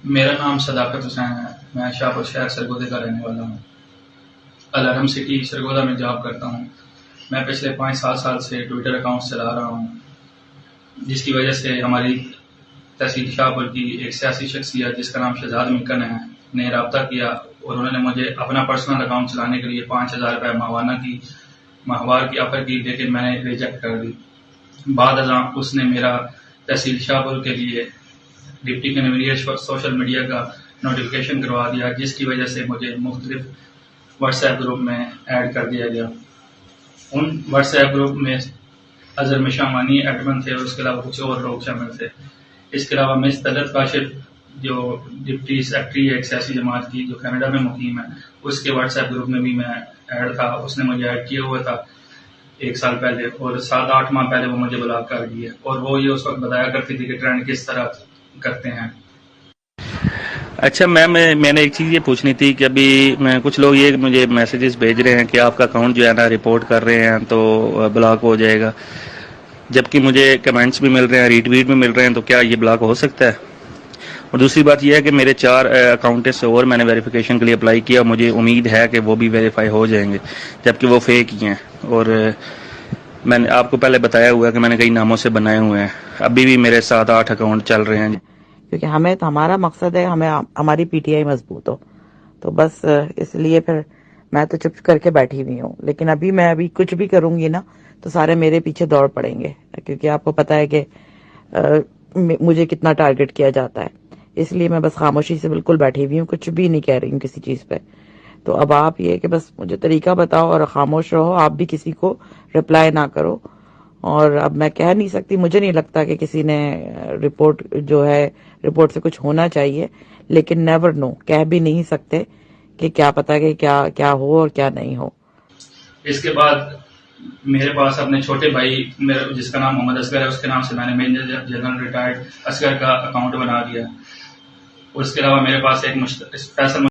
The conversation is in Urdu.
میرا نام صداقت حسین ہے. میں شاہپور شہر سرگودے کا رہنے والا ہوں. الارم سٹی سرگودا میں جاب کرتا ہوں. میں پچھلے 5-7 سال سے ٹویٹر اکاؤنٹ چلا رہا ہوں، جس کی وجہ سے ہماری تحصیل شاہپور کی ایک سیاسی شخصیت جس کا نام شہزاد مکن ہے نے رابطہ کیا اور انہوں نے مجھے اپنا پرسنل اکاؤنٹ چلانے کے لیے 5,000 روپے ماہوار کی آفر کی، لیکن میں نے ریجیکٹ کر دی. بعد ازاں اس نے میرا تحصیل شاہپور کے لیے ڈپٹی کنوینر سوشل میڈیا کا نوٹیفیکیشن کروا دیا، جس کی وجہ سے مجھے مختلف واٹس ایپ گروپ میں ایڈ کر دیا گیا. ان واٹس ایپ گروپ میں اظہر مشامانی ایڈمن تھے اور اس کے علاوہ کچھ اور لوگ شامل تھے. اس کے علاوہ مس طلعت کاشف جو ڈپٹی سیکرٹری ہے ایک سیاسی جماعت کی جو کینیڈا میں مقیم ہے، اس کے واٹس ایپ گروپ میں بھی میں ایڈ تھا. اس نے مجھے ایڈ کیا ہوا تھا 1 سال پہلے، اور 7-8 ماہ پہلے وہ مجھے بلاک کر دی ہے. اور وہ یہ اس وقت بتایا کرتی تھی کہ ٹرینڈ کس طرح کرتے ہیں. اچھا میم، میں نے ایک چیز یہ پوچھنی تھی کہ ابھی کچھ لوگ یہ مجھے میسیجز بھیج رہے ہیں کہ آپ کا اکاؤنٹ جو ہے نا رپورٹ کر رہے ہیں تو بلاک ہو جائے گا، جبکہ مجھے کمنٹس بھی مل رہے ہیں، ری ٹویٹ بھی مل رہے ہیں، تو کیا یہ بلاک ہو سکتا ہے؟ اور دوسری بات یہ ہے کہ میرے 4 اکاؤنٹس اور میں نے ویریفیکیشن کے لیے اپلائی کیا، مجھے امید ہے کہ وہ بھی ویریفائی ہو جائیں گے، جبکہ وہ فیک ہی ہیں. اور میں نے آپ کو پہلے بتایا ہوا ہے کہ میں نے کئی ناموں سے بنائے ہوئے ہیں. ابھی بھی میرے 7-8 اکاؤنٹ چل رہے ہیں، کیونکہ ہمارا مقصد ہے ہماری پی ٹی آئی مضبوط ہو. تو بس اس لیے پھر میں تو چپ کر کے بیٹھی ہوئی ہوں. لیکن میں ابھی کچھ بھی کروں گی نا تو سارے میرے پیچھے دوڑ پڑیں گے، کیونکہ آپ کو پتا ہے کہ مجھے کتنا ٹارگٹ کیا جاتا ہے. اس لیے میں بس خاموشی سے بالکل بیٹھی ہوئی ہوں، کچھ بھی نہیں کہہ رہی ہوں کسی چیز پہ. تو اب آپ یہ کہ بس مجھے طریقہ بتاؤ اور خاموش رہو، آپ بھی کسی کو رپلائی نہ کرو. اور اب میں کہہ نہیں سکتی، مجھے نہیں لگتا کہ کسی نے رپورٹ سے کچھ ہونا چاہیے، لیکن نیور نو، کہہ بھی نہیں سکتے کہ کیا پتا کہ کیا ہو اور کیا نہیں ہو. اس کے بعد میرے پاس اپنے چھوٹے بھائی جس کا نام محمد اصغر ہے، اس کے نام سے میں نے میجر جنرل ریٹائرڈ اصغر کا اکاؤنٹ بنا دیا. اور اس کے علاوہ میرے پاس ایک فیصل